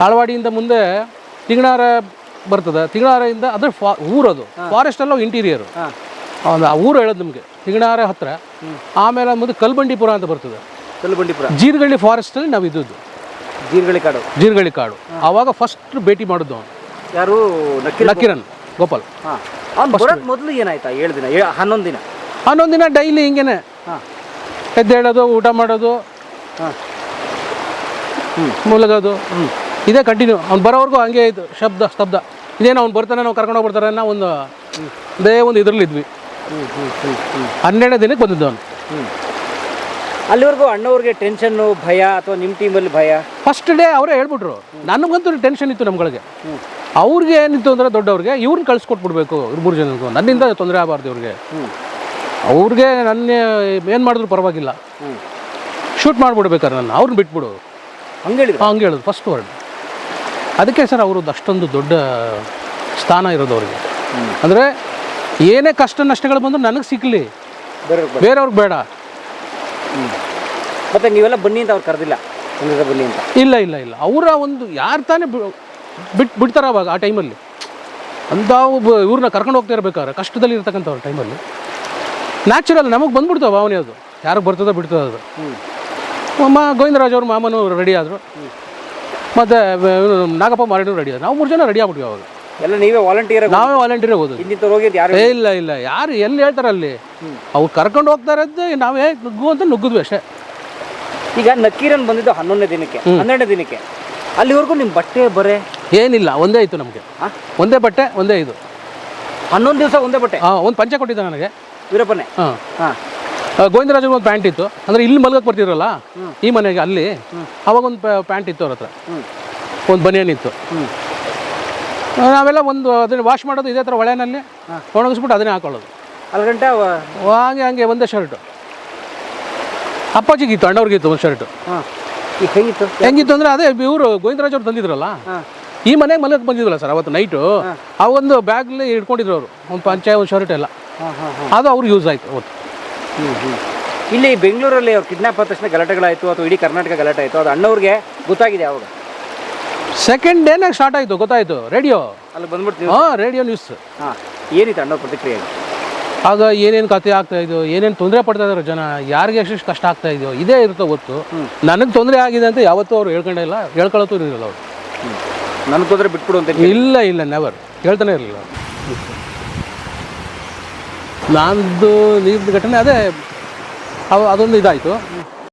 ತಾಳವಾಡಿಯಿಂದ ಮುಂದೆ ತಿಂಗಣಾರ ಬರ್ತದೆ. ತಿಂಗಣಾರಿಂದ ಅದ್ರ ಊರದು ಫಾರೆಸ್ಟ್ ಎಲ್ಲ ಇಂಟೀರಿಯರು. ಒಂದು ಆ ಊರು ಹೇಳೋದು ನಿಮಗೆ ತಿಂಗಣಾರ ಹತ್ರ. ಆಮೇಲೆ ಮುಂದೆ ಕಲ್ಬಂಡಿಪುರ ಅಂತ ಬರ್ತದೆ. ಕಲ್ಬಂಡಿಪುರ ಜೀರ್ಗಳ್ಳಿ ಫಾರೆಸ್ಟಲ್ಲಿ ನಾವು ಇದ್ದದ್ದು. ಜೀರ್ಗಳ್ಳಿ ಕಾಡು ಆವಾಗ ಫಸ್ಟ್ ಭೇಟಿ ಮಾಡಿದ್ದು ಅವನು. ಯಾರು? ನಕೀರನ್ ಗೋಪಾಲ್. ಮೊದಲು ಏನಾಯ್ತಾ? 7 ದಿನ 11 ದಿನ ಡೈಲಿ ಹಿಂಗೇನೆ ಎದ್ದೇಳೋದು, ಊಟ ಮಾಡೋದು, ಮುಲಗೋದು, ಇದೇ ಕಂಟಿನ್ಯೂ. ಅವ್ನು ಬರೋವರೆಗೂ ಹಂಗೆ ಇತ್ತು, ಸ್ತಬ್ಧ. ಇದೇನು ಅವ್ನು ಬರ್ತಾನೆ, ನಾವು ಕರ್ಕೊಂಡು ಹೋಗ್ಬಿಡ್ತಾರೆ ಅನ್ನೋ ಒಂದು ಇದರಲ್ಲಿ ಇದ್ವಿ. 12ನೇ ದಿನಕ್ಕೆ ಬಂದಿದ್ದು ಅವನು. ಅಲ್ಲಿವರೆಗೂ ಅಣ್ಣವ್ರಿಗೆ ಟೆನ್ಷನ್ನು, ಭಯ, ಅಥವಾ ನಿಮ್ಮ ಟೀಮಲ್ಲಿ ಭಯ? ಫಸ್ಟ್ ಡೇ ಅವರೇ ಹೇಳ್ಬಿಟ್ರು. ನನಗಂತೂ ಟೆನ್ಷನ್ ಇತ್ತು ನಮ್ಗಳಿಗೆ. ಅವ್ರಿಗೆ ಏನಿತ್ತು ಅಂದರೆ ದೊಡ್ಡವ್ರಿಗೆ ಇವ್ರನ್ನ ಕಳಿಸ್ಕೊಟ್ಬಿಡ್ಬೇಕು, 3 ಜನಕ್ಕೂ. ನನ್ನಿಂದ ತೊಂದರೆ ಆಗಬಾರ್ದು ಇವ್ರಿಗೆ. ಅವ್ರಿಗೆ ನನ್ನ ಏನು ಮಾಡಿದ್ರು ಪರವಾಗಿಲ್ಲ, ಶೂಟ್ ಮಾಡಿಬಿಡ್ಬೇಕಾರೆ ನನ್ನ ಅವ್ರನ್ನ ಬಿಟ್ಬಿಡು ಹಂಗೆ ಹೇಳೋದು ಫಸ್ಟ್ ವರ್ಡ್. ಅದಕ್ಕೆ ಸರ್ ಅವ್ರದ್ದು ಅಷ್ಟೊಂದು ದೊಡ್ಡ ಸ್ಥಾನ ಇರೋದು ಅವ್ರಿಗೆ. ಅಂದರೆ ಏನೇ ಕಷ್ಟ ನಷ್ಟಗಳು ಬಂದರೂ ನನಗೆ ಸಿಕ್ಕಲಿ, ಬೇರೆಯವ್ರಿಗೆ ಬೇಡ. ಮತ್ತೆ ನೀವೆಲ್ಲ ಬನ್ನಿ ಅಂತ ಅವ್ರು ಕರೆದಿಲ್ಲ? ಬನ್ನಿ ಅಂತ ಇಲ್ಲ. ಅವರ ಒಂದು ಯಾರು ತಾನೇ ಬಿಡ್ತಾರೆ ಅವಾಗ ಆ ಟೈಮಲ್ಲಿ. ಅಂತ ಇವ್ರನ್ನ ಕರ್ಕೊಂಡು ಹೋಗ್ತಾ ಇರ್ಬೇಕಾದ್ರೆ ಕಷ್ಟದಲ್ಲಿ ಇರ್ತಕ್ಕಂಥವ್ರ ಟೈಮಲ್ಲಿ ನ್ಯಾಚುರಲ್ ನಮಗೆ ಬಂದ್ಬಿಡ್ತಾವೆ ಭಾವನೆ. ಅದು ಯಾರಿಗೆ ಬರ್ತದೋ ಬಿಡ್ತದೆ ಅದು. ಗೋವಿಂದರಾಜ್ ಅವ್ರ ಮಾಮನೂ ರೆಡಿ ಆದರು, ಮತ್ತು ನಾಗಪ್ಪ ಮಾರೇನು ರೆಡಿ ಆದರು. ನಾವು 3 ಜನ ರೆಡಿ ಆಗ್ಬಿಟ್ವಿ ಅವಾಗ. ಎಲ್ಲ ನಾವೇ ವಾಲಂಟಿಯರ್ ಹೋಗೋದು. ಇಲ್ಲ ಯಾರು ಎಲ್ಲಿ ಹೇಳ್ತಾರೆ ಅಲ್ಲಿ ಅವ್ರು ಕರ್ಕೊಂಡು ಹೋಗ್ತಾರೆ. ನಾವೇ ನುಗ್ಗು ಅಂತ ನುಗ್ಗಿದ್ವಿ ಅಷ್ಟೇ. ಈಗ ನಕೀರನ್ ಬಂದಿದ್ದು 11ನೇ ದಿನಕ್ಕೆ, 12ನೇ ದಿನಕ್ಕೆ. ಅಲ್ಲಿವರೆಗೂ ನಿಮ್ಮ ಬಟ್ಟೆ ಬರೆ ಏನಿಲ್ಲ, ಒಂದೇ ಇತ್ತು ನಮಗೆ. ಒಂದೇ ಬಟ್ಟೆ, ಒಂದೇ ಇದು. 11 ದಿವಸ ಒಂದೇ ಬಟ್ಟೆ. ಒಂದು ಪಂಚೆ ಕೊಟ್ಟಿದ್ದ ನನಗೆ ವೀರಪ್ಪನೇ. ಗೋವಿಂದರಾಜ್ ಒಂದು ಪ್ಯಾಂಟ್ ಇತ್ತು. ಅಂದರೆ ಇಲ್ಲಿ ಮಲ್ಗಕ್ಕೆ ಬರ್ತಿರಲ್ಲ ಈ ಮನೆಗೆ, ಅಲ್ಲಿ ಅವಾಗ ಒಂದು ಪ್ಯಾಂಟ್ ಇತ್ತು ಅವ್ರ ಹತ್ರ, ಒಂದು ಬನಿಯನ್ ಇತ್ತು. ನಾವೆಲ್ಲ ಅದನ್ನು ವಾಶ್ ಮಾಡೋದು ಇದೇ ಥರ ಒಳೆನಲ್ಲಿ ಒಣಗಿಸ್ಬಿಟ್ಟು ಅದನ್ನೇ ಹಾಕೊಳ್ಳೋದು. ಅಲ್ಲಿ ಗಂಟೆ ಹಂಗೆ ಒಂದೇ ಶರ್ಟು. ಅಪ್ಪಾಜಿಗಿತ್ತು, ಅಣ್ಣವ್ರಿಗಿತ್ತು ಒಂದು ಶರ್ಟು. ಹೆಂಗಿತ್ತು ಅಂದರೆ ಅದೇ ಇವರು ಗೋವಿಂದರಾಜ್ ಅವ್ರು ತಂದಿದ್ರಲ್ಲ, ಈ ಮನೆಗೆ ಮಲಗಕ್ಕೆ ಬಂದಿದ್ರಲ್ಲ ಸರ್ ಅವತ್ತು ನೈಟು. ಆ ಒಂದು ಬ್ಯಾಗ್ಲಿ ಇಟ್ಕೊಂಡಿದ್ರು ಅವರು, ಒಂದು ಪಂಚೆ, ಒಂದು ಶರ್ಟ್ ಎಲ್ಲ. ಅದು ಅವ್ರಿಗೆ ಯೂಸ್ ಆಯಿತು ಅವತ್ತು. ಇಲ್ಲಿ ಬೆಂಗಳೂರಲ್ಲಿ ಅವ್ರು ಕಿಡ್ನಾಪ್ ಆದ ತಕ್ಷಣ ಗಲಾಟೆಗಳಾಯಿತು, ಅಥವಾ ಇಡೀ ಕರ್ನಾಟಕ ಗಲಾಟೆ ಆಯಿತು, ಅದು ಅಣ್ಣವ್ರಿಗೆ ಗೊತ್ತಾಗಿದೆ ಯಾವಾಗ? ಸೆಕೆಂಡ್ ಡೇನೇ ಸ್ಟಾರ್ಟ್ ಆಯಿತು, ಗೊತ್ತಾಯಿತು. ರೇಡಿಯೋ ಅಲ್ಲಿ ಬಂದ್ಬಿಡ್ತೀವಿ. Radio news. ಏನಿತ್ತು ಅಣ್ಣವ್ರ ಪ್ರತಿಕ್ರಿಯೆ? ಆಗ ಏನೇನು ಕತೆ ಆಗ್ತಾ ಇದೆಯೋ, ಏನೇನು ತೊಂದರೆ ಪಡ್ತಾ ಇದಾರೆ ಜನ, ಯಾರಿಗೆ ಎಷ್ಟೆಷ್ಟು ಕಷ್ಟ ಆಗ್ತಾ ಇದೆಯೋ ಇದೇ ಇರುತ್ತೋ ಗೊತ್ತು. ನನಗೆ ತೊಂದರೆ ಆಗಿದೆ ಅಂತ ಯಾವತ್ತೂ ಅವ್ರು ಹೇಳ್ಕೊಂಡಿಲ್ಲ, ಹೇಳ್ಕೊಳ್ಳೋದು ಇರಲಿಲ್ಲ ಅವರು. ನನಗೆ ತೊಂದರೆ ಬಿಟ್ಬಿಡು ಅಂತ? ಇಲ್ಲ ನೆವರ್, ಹೇಳ್ತಾನೆ ಇರಲಿಲ್ಲ. ನಂದು ನೀರಿನ ಘಟನೆ ಅದೇ ಅದೊಂದು ಇದಾಯಿತು.